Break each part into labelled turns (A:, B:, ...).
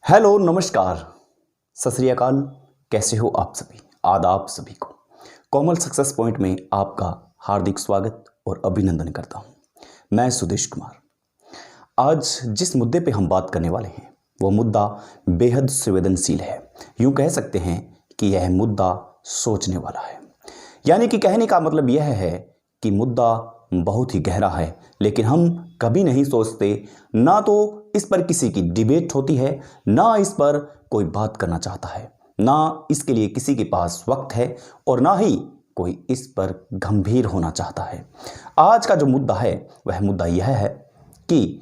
A: Hello नमस्कार, सत श्री अकाल। कैसे हो आप सभी? आदाब सभी को। कोमल सक्सेस पॉइंट में आपका हार्दिक स्वागत और अभिनंदन करता हूं। मैं सुदेश कुमार। आज जिस मुद्दे पे हम बात करने वाले हैं वो मुद्दा बेहद संवेदनशील है। यूं कह सकते हैं कि यह मुद्दा सोचने वाला है। यानी कि कहने का मतलब यह है कि मुद्दा बहुत ही गहरा है, लेकिन हम कभी नहीं सोचते। ना तो इस पर किसी की डिबेट होती है, ना इस पर कोई बात करना चाहता है, ना इसके लिए किसी के पास वक्त है और ना ही कोई इस पर गंभीर होना चाहता है। आज का जो मुद्दा है वह मुद्दा यह है कि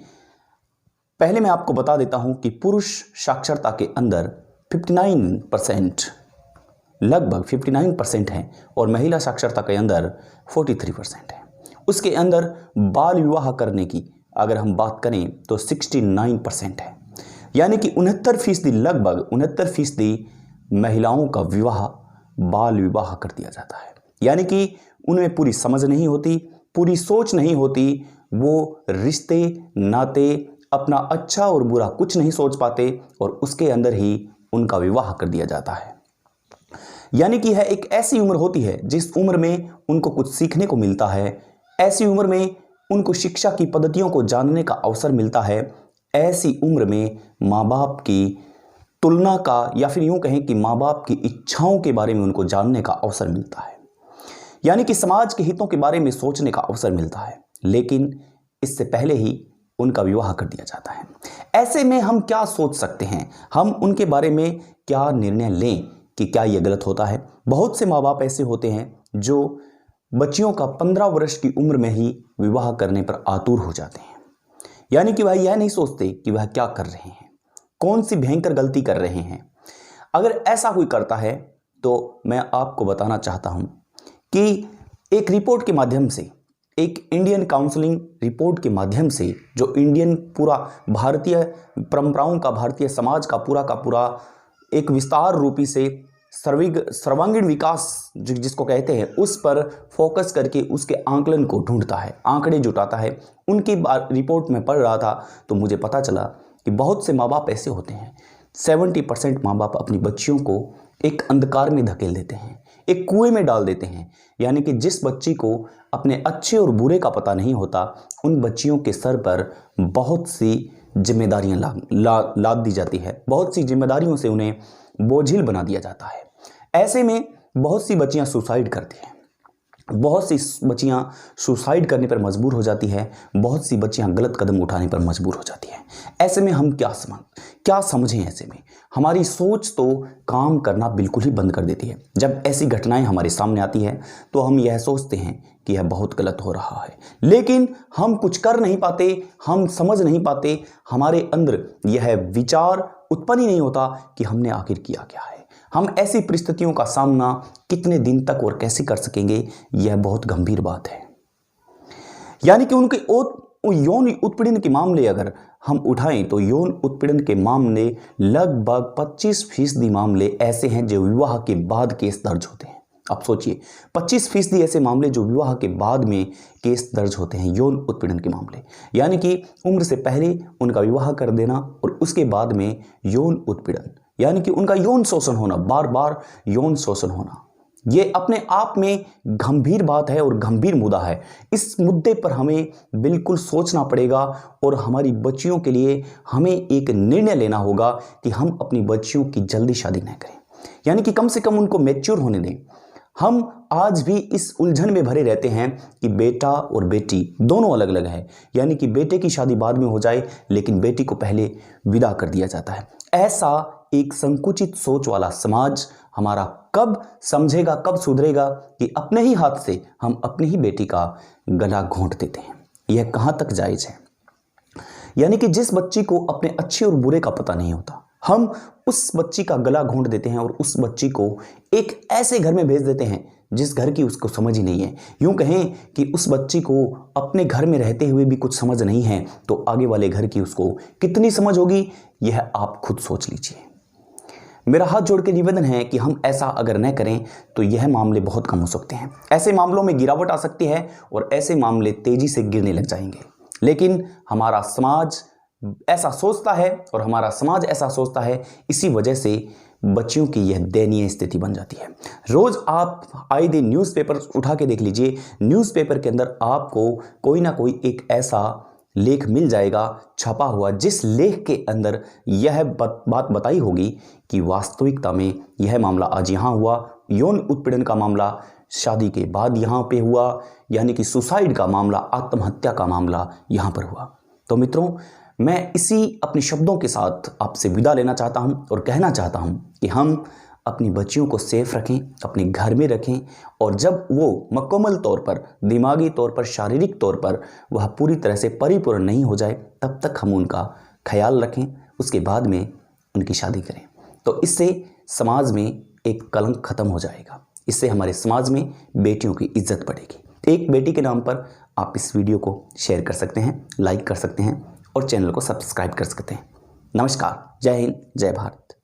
A: पहले मैं आपको बता देता हूं कि पुरुष साक्षरता के अंदर 59%, लगभग 59% है और महिला साक्षरता के अंदर 43% है। उसके अंदर बाल विवाह करने की अगर हम बात करें तो 69% है। यानी कि 69%, लगभग 69% महिलाओं का विवाह बाल विवाह कर दिया जाता है। यानी कि उनमें पूरी समझ नहीं होती, पूरी सोच नहीं होती, वो रिश्ते नाते अपना अच्छा और बुरा कुछ नहीं सोच पाते और उसके अंदर ही उनका विवाह कर दिया जाता है। यानी कि यह एक ऐसी उम्र होती है जिस उम्र में उनको कुछ सीखने को मिलता है, ऐसी उम्र में उनको शिक्षा की पद्धतियों को जानने का अवसर मिलता है, ऐसी उम्र में माँ बाप की तुलना का या फिर यूं कहें कि माँ बाप की इच्छाओं के बारे में उनको जानने का अवसर मिलता है। यानी कि समाज के हितों के बारे में सोचने का अवसर मिलता है, लेकिन इससे पहले ही उनका विवाह कर दिया जाता है। ऐसे में हम क्या सोच सकते हैं, हम उनके बारे में क्या निर्णय लें कि क्या यह गलत होता है? बहुत से माँ बाप ऐसे होते हैं जो बच्चियों का 15 वर्ष की उम्र में ही विवाह करने पर आतुर हो जाते हैं। यानी कि वह यह नहीं सोचते कि वह क्या कर रहे हैं, कौन सी भयंकर गलती कर रहे हैं। अगर ऐसा कोई करता है तो मैं आपको बताना चाहता हूं कि एक रिपोर्ट के माध्यम से, एक इंडियन काउंसलिंग रिपोर्ट के माध्यम से, जो इंडियन पूरा भारतीय परंपराओं का, भारतीय समाज का पूरा एक विस्तार रूपी से सर्वांगीण विकास जिसको कहते हैं, उस पर फोकस करके उसके आंकलन को ढूंढता है, आंकड़े जुटाता है। उनकी रिपोर्ट में पढ़ रहा था तो मुझे पता चला कि बहुत से माँ बाप ऐसे होते हैं, 70% माँ बाप अपनी बच्चियों को एक अंधकार में धकेल देते हैं, एक कुएं में डाल देते हैं। यानी कि जिस बच्ची को अपने अच्छे और बुरे का पता नहीं होता, उन बच्चियों के सर पर बहुत सी जिम्मेदारियां लाद दी जाती है, बहुत सी जिम्मेदारियों से उन्हें बोझिल बना दिया जाता है। ऐसे में बहुत सी बच्चियां सुसाइड करती हैं, बहुत सी बच्चियां सुसाइड करने पर मजबूर हो जाती है, बहुत सी बच्चियां गलत कदम उठाने पर मजबूर हो जाती हैं। ऐसे में हम क्या समझें? ऐसे में हमारी सोच तो काम करना बिल्कुल ही बंद कर देती है। जब ऐसी घटनाएं हमारे सामने आती है तो हम यह सोचते हैं कि यह बहुत गलत हो रहा है, लेकिन हम कुछ कर नहीं पाते, हम समझ नहीं पाते, हमारे अंदर यह विचार उत्पन्न ही नहीं होता कि हमने आखिर किया क्या है। हम ऐसी परिस्थितियों का सामना कितने दिन तक और कैसे कर सकेंगे, यह बहुत गंभीर बात है। यानी कि उनके यौन उत्पीड़न के मामले अगर हम उठाएं तो यौन उत्पीड़न के मामले लगभग 25% मामले ऐसे हैं जो विवाह के बाद केस दर्ज होते हैं। आप सोचिए, 25% ऐसे मामले जो विवाह के बाद में केस दर्ज होते हैं, यौन उत्पीड़न के मामले। यानी कि उम्र से पहले उनका विवाह कर देना और उसके बाद में यौन उत्पीड़न, यानी कि उनका यौन शोषण होना, बार बार यौन शोषण होना, ये अपने आप में गंभीर बात है और गंभीर मुद्दा है। इस मुद्दे पर हमें बिल्कुल सोचना पड़ेगा और हमारी बच्चियों के लिए हमें एक निर्णय लेना होगा कि हम अपनी बच्चियों की जल्दी शादी न करें, यानी कि कम से कम उनको मैच्योर होने दें। हम आज भी इस उलझन में भरे रहते हैं कि बेटा और बेटी दोनों अलग अलग है, यानी कि बेटे की शादी बाद में हो जाए लेकिन बेटी को पहले विदा कर दिया जाता है। ऐसा एक संकुचित सोच वाला समाज हमारा कब समझेगा, कब सुधरेगा कि अपने ही हाथ से हम अपनी ही बेटी का गला घोंट देते हैं? यह कहां तक जायज है? यानी कि जिस बच्ची को अपने अच्छे और बुरे का पता नहीं होता, हम उस बच्ची का गला घोंट देते हैं और उस बच्ची को एक ऐसे घर में भेज देते हैं जिस घर की उसको समझ ही नहीं है। यूं कहें कि उस बच्ची को अपने घर में रहते हुए भी कुछ समझ नहीं है तो आगे वाले घर की उसको कितनी समझ होगी, यह आप खुद सोच लीजिए। मेरा हाथ जोड़ के निवेदन है कि हम ऐसा अगर न करें तो यह मामले बहुत कम हो सकते हैं। ऐसे मामलों में गिरावट आ सकती है और ऐसे मामले तेजी से गिरने लग जाएंगे। लेकिन हमारा समाज ऐसा सोचता है और हमारा समाज ऐसा सोचता है, इसी वजह से बच्चियों की यह दयनीय स्थिति बन जाती है। रोज आप आए दिन न्यूज़पेपर उठा के देख लीजिए, न्यूज़पेपर के अंदर आपको कोई ना कोई एक ऐसा लेख मिल जाएगा छपा हुआ, जिस लेख के अंदर यह बात बताई होगी कि वास्तविकता में यह मामला आज यहाँ हुआ, यौन उत्पीड़न का मामला शादी के बाद यहाँ पे हुआ, यानी कि सुसाइड का मामला, आत्महत्या का मामला यहाँ पर हुआ। तो मित्रों, मैं इसी अपने शब्दों के साथ आपसे विदा लेना चाहता हूँ और कहना चाहता हूँ कि हम अपनी बच्चियों को सेफ रखें, अपने घर में रखें, और जब वो मुकम्मल तौर पर, दिमागी तौर पर, शारीरिक तौर पर वह पूरी तरह से परिपूर्ण नहीं हो जाए, तब तक हम उनका ख्याल रखें, उसके बाद में उनकी शादी करें। तो इससे समाज में एक कलंक खत्म हो जाएगा, इससे हमारे समाज में बेटियों की इज्जत बढ़ेगी। एक बेटी के नाम पर आप इस वीडियो को शेयर कर सकते हैं, लाइक कर सकते हैं और चैनल को सब्सक्राइब कर सकते हैं। नमस्कार, जय हिंद, जय भारत।